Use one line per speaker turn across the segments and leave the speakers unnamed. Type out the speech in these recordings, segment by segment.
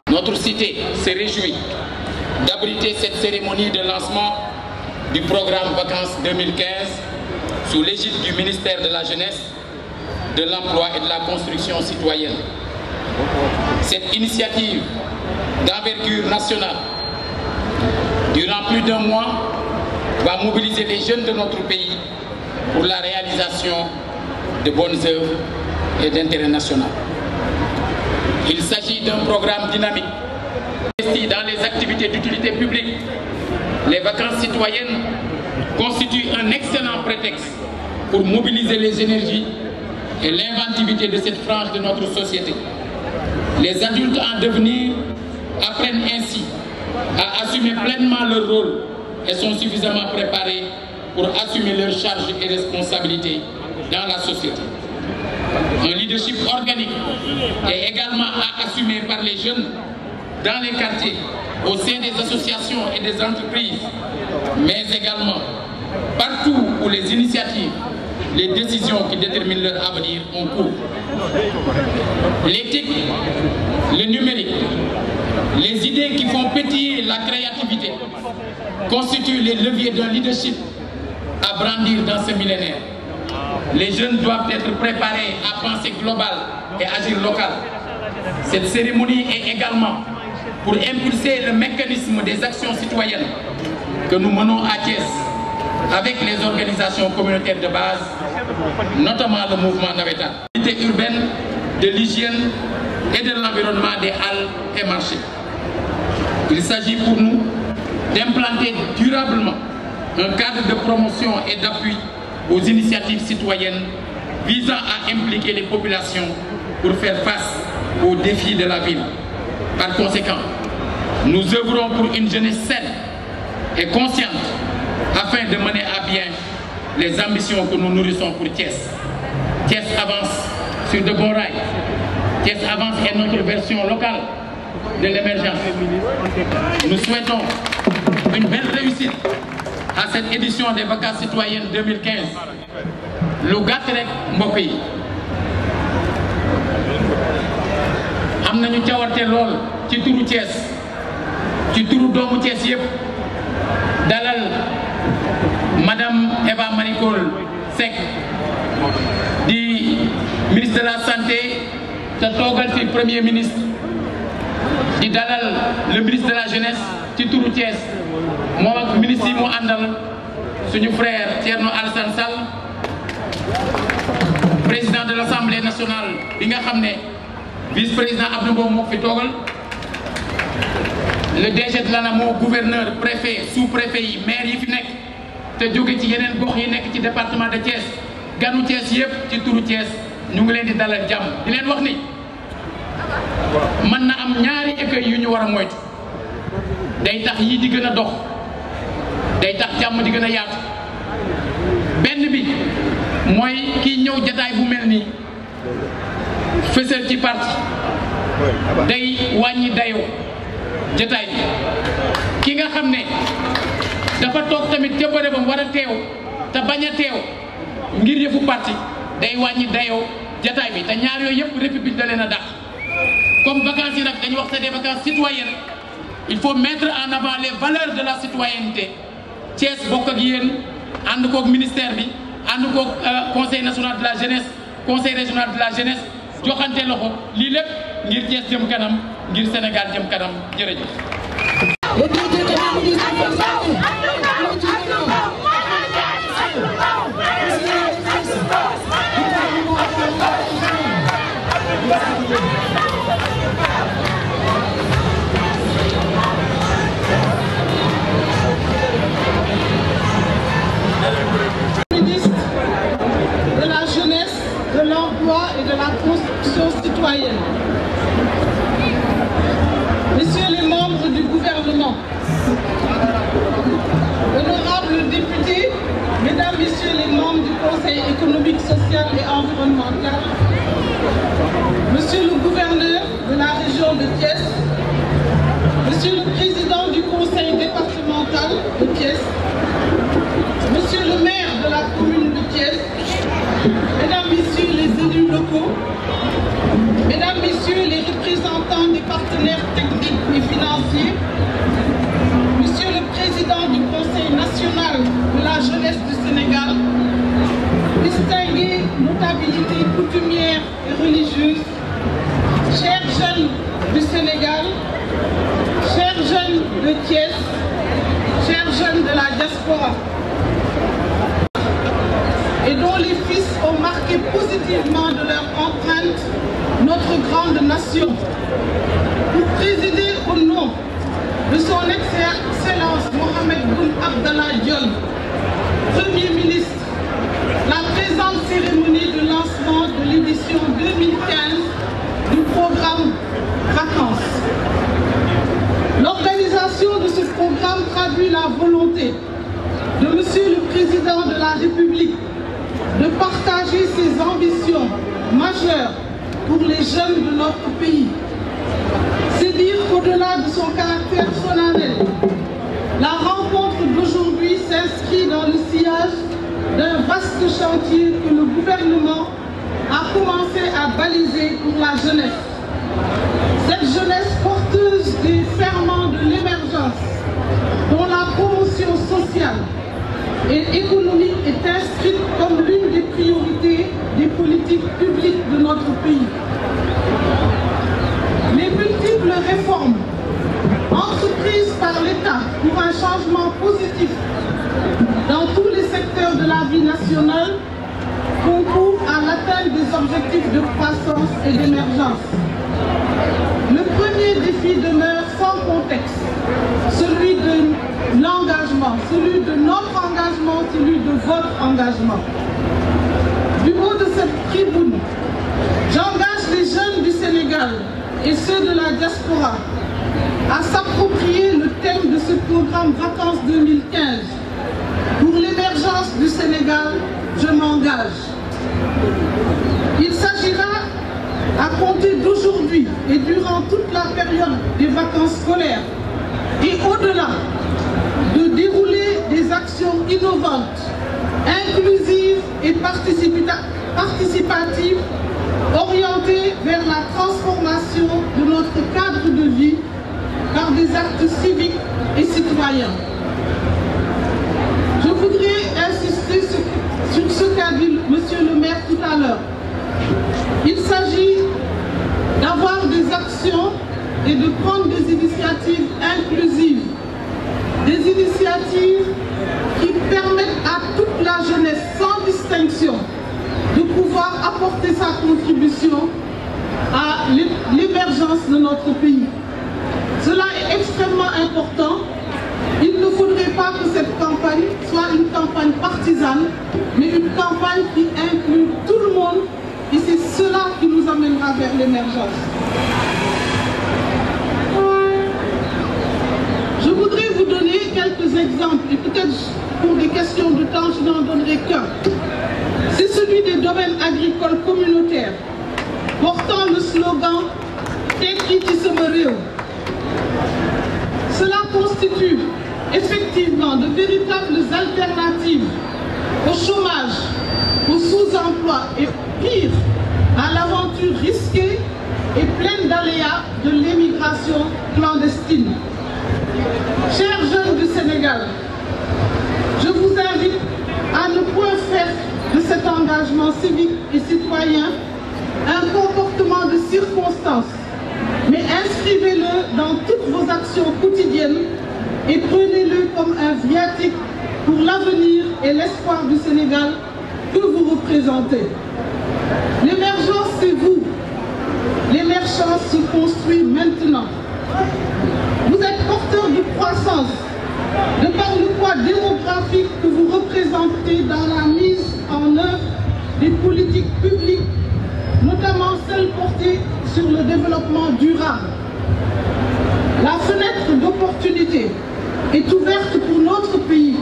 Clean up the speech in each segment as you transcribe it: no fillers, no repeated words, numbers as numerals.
Notre cité se réjouit d'abriter cette cérémonie de lancement du programme Vacances 2015 sous l'égide du ministère de la Jeunesse, de l'Emploi et de la Construction citoyenne. Cette initiative d'envergure nationale, durant plus d'un mois, va mobiliser les jeunes de notre pays pour la réalisation de bonnes œuvres et d'intérêt national. Il s'agit d'un programme dynamique investi dans les activités d'utilité publique. Les vacances citoyennes constituent un excellent prétexte pour mobiliser les énergies et l'inventivité de cette frange de notre société. Les adultes en devenir apprennent ainsi à assumer pleinement leur rôle et sont suffisamment préparés pour assumer leurs charges et responsabilités dans la société. Un leadership organique est également à assumer par les jeunes dans les quartiers, au sein des associations et des entreprises, mais également partout où les initiatives, les décisions qui déterminent leur avenir ont cours. L'éthique, le numérique, les idées qui font pétiller la créativité constituent les leviers d'un leadership à brandir dans ce millénaire. Les jeunes doivent être préparés à penser global et agir local. Cette cérémonie est également pour impulser le mécanisme des actions citoyennes que nous menons à Thiès avec les organisations communautaires de base, notamment le mouvement Navetan. L'unité urbaine, de l'hygiène et de l'environnement des halles et marchés. Il s'agit pour nous d'implanter durablement un cadre de promotion et d'appui aux initiatives citoyennes visant à impliquer les populations pour faire face aux défis de la ville. Par conséquent, nous œuvrons pour une jeunesse saine et consciente afin de mener à bien les ambitions que nous nourrissons pour Thiès. Thiès avance sur de bons rails. Thiès avance est notre version locale de l'émergence. Nous souhaitons une belle réussite à cette édition des vacances citoyennes 2015. lu gàtt rek mbokk yi am nañu cawarte lool ci turu Thiès ci turu doomu Thiès yëpp dalal madame Eva Marie Coll Seck di ministre de la santé te toogal fi premier ministre di dalal le ministre de la jeunesse ci turu Thiès moom ak ministre yi mu àndal suñu frère Thierno Alassane Sall président de l'Assemblée nationale bi nga xam ne vice-président Abdou Mbow moo fi toogal le DG de l'ANAMO gouverneur préfet sous-préfet yi maire yi fi nekk te jóge ci yeneen gox yi nekk ci département de Thiès ganu Thiès yëpp ci turu Thiès ñu ngi leen di dalal jàmm di leen wax ni mën na am ñaari écueil yu ñu war a moytu day tax yi di gën a dox day tax jàmm di gën a yaatu benn bi mooy kii ñëw jataay bu mel nii fësal ci parti day wàññi dayoo jataay bi ki nga xam ne dafa toog tamit ca bërëbam war a teew te bañ a teew ngir yëfu parti day wàññi dayoo jataay bi te ñaar yooyu yëpp république da leen a dàq comme vacances yi nag dañu wax des vacances citoyennes il faut mettre en avant les valeurs de la citoyenneté Thiès bokk ak yéen ànd koog ministère bi ànd koog conseil national de la jeunesse conseil régional de la jeunesse joxante loxo lii lépp ngir Thiès jëm kanam ngir Sénégal jëm kanam jërëjëf.
De la jeunesse, de l'emploi et de la construction citoyenne. Messieurs les membres du gouvernement, et environnementale, Monsieur le gouverneur de la région de Thiès, Monsieur le président du conseil départemental de Thiès, Monsieur le maire de la commune de Thiès, Mesdames, Messieurs les élus locaux, Mesdames, Messieurs les représentants des partenaires techniques et financiers, Monsieur le président du Conseil national de la jeunesse du Sénégal, distinguées notabilités coutumières et religieuses, chers jeunes du Sénégal, chers jeunes de Thiès, chers jeunes de la diaspora, et dont les fils ont marqué positivement de leur empreinte notre grande nation, pour présider au nom de son Excellence Mohamed Boun Abdallah Dionne, Premier ministre, la présente cérémonie de lancement de l'édition 2015 du programme Vacances. L'organisation de ce programme traduit la volonté de Monsieur le Président de la République de partager ses ambitions majeures pour les jeunes de notre pays. C'est dire qu'au-delà de son caractère solennel, la rencontre d'aujourd'hui s'inscrit dans le sillage d'un vaste chantier que le gouvernement a commencé à baliser pour la jeunesse. Cette jeunesse porteuse des ferments de l'émergence, dont la promotion sociale et économique est inscrite comme l'une des priorités des politiques publiques de notre pays. Les multiples réformes entreprises par l'État pour un changement positif dans tous les secteurs de la vie nationale concourent à l'atteinte des objectifs de croissance et d'émergence. Le premier défi demeure sans contexte, celui de l'engagement, celui de notre engagement, celui de votre engagement. Du haut de cette tribune, j'engage les jeunes du Sénégal et ceux de la diaspora à s'approprier le thème de ce programme Vacances 2015. Pour l'émergence du Sénégal, je m'engage. Il s'agira, à compter d'aujourd'hui et durant toute la période des vacances scolaires et au-delà, de dérouler des actions innovantes, inclusives et participatives, orientées vers la transformation de notre cadre de vie par des actes civiques et citoyens. Je voudrais insister sur ce qu'a dit Monsieur le maire tout à l'heure. Il s'agit d'avoir des actions et de prendre des initiatives inclusives, des initiatives qui permettent à toute la jeunesse sans distinction de pouvoir apporter sa contribution à l'émergence de notre pays. Cela est extrêmement important. Il ne faudrait pas que cette campagne soit une campagne partisane, mais une campagne qui inclut tout le monde, et c'est cela qui nous amènera vers l'émergence. Je voudrais vous donner quelques exemples, et peut-être pour des questions de temps, je n'en donnerai qu'un. C'est celui des domaines agricoles communautaires, portant le slogan « Tekki ci sama réew ». Cela constitue effectivement de véritables alternatives au chômage, au sous-emploi et pire, à l'aventure risquée et pleine d'aléas de l'émigration clandestine. Chers jeunes du Sénégal, je vous invite à ne point faire de cet engagement civique et citoyen un comportement de circonstance, mais inscrivez-le dans toutes vos actions quotidiennes et prenez-le comme un viatique pour l'avenir et l'espoir du Sénégal que vous représentez. L'émergence, c'est vous. L'émergence se construit maintenant. Vous êtes porteur de croissance, de par le poids démographique que vous représentez dans la mise en œuvre des politiques publiques, notamment celles portées sur le développement durable. La fenêtre d'opportunité est ouverte pour notre pays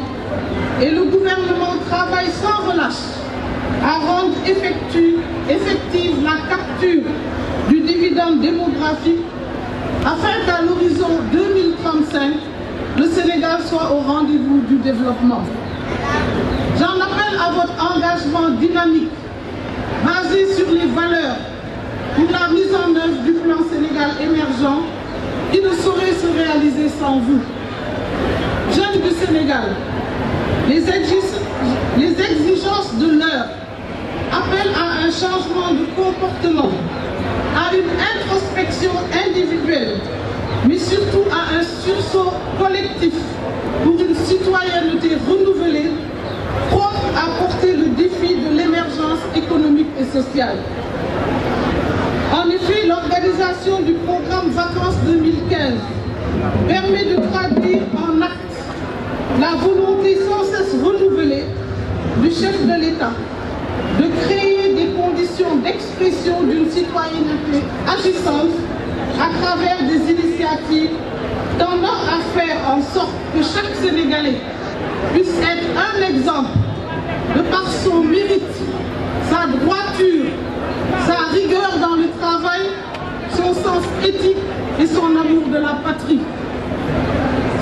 et le gouvernement travaille sans relâche à rendre effective la capture du dividende démographique afin qu'à l'horizon 2035, le Sénégal soit au rendez-vous du développement. J'en appelle à votre engagement dynamique, basé sur les valeurs, pour la mise en œuvre du plan Sénégal émergent qui ne saurait se réaliser sans vous. Jeunes du Sénégal, les exigences de l'heure appellent à un changement de comportement, à une introspection individuelle, mais surtout à un sursaut collectif pour une citoyenneté renouvelée, propre à porter le défi de l'émergence économique et sociale. En effet, l'organisation du programme Vacances 2015 permet de traduire en actes la volonté sans cesse renouvelée du chef de l'État de créer des conditions d'expression d'une citoyenneté agissante à travers des initiatives tendant à faire en sorte que chaque Sénégalais puisse être un exemple de par son mérite, sa droiture, sa rigueur dans le travail, son sens éthique et son amour de la patrie.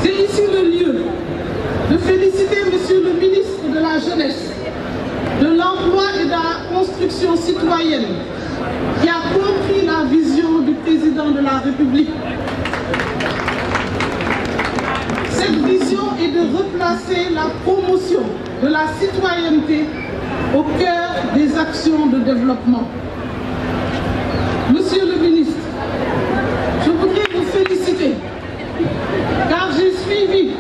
C'est ici le lieu de féliciter Monsieur le ministre de la Jeunesse, de l'Emploi et de la Construction citoyenne, qui a compris la vision du président de la République. Cette vision est de replacer la promotion de la citoyenneté au cœur des actions de développement. Monsieur le ministre, je voudrais vous féliciter car j'ai suivi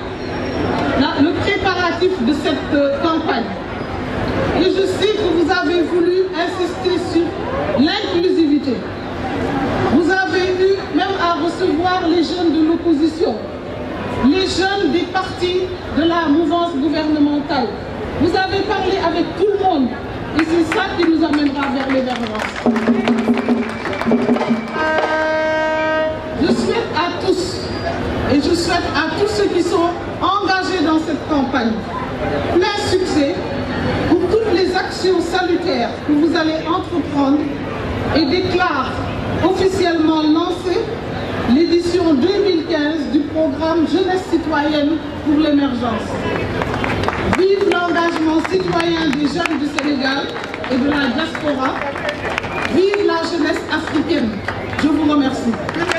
le préparatif de cette campagne et je sais que vous avez voulu insister sur l'inclusivité. Vous avez eu même à recevoir les jeunes de l'opposition, les jeunes des partis de la mouvance gouvernementale. Vous avez parlé avec tout le monde et c'est ça qui nous amènera vers l'émergence. Je souhaite à tous et je souhaite à tous ceux qui sont engagés dans cette campagne plein succès pour toutes les actions salutaires que vous allez entreprendre et déclare officiellement lancée l'édition 2015 du programme Jeunesse citoyenne pour l'émergence. Vive l'engagement citoyen des jeunes du Sénégal et de la diaspora. Vive la jeunesse africaine. Je vous remercie.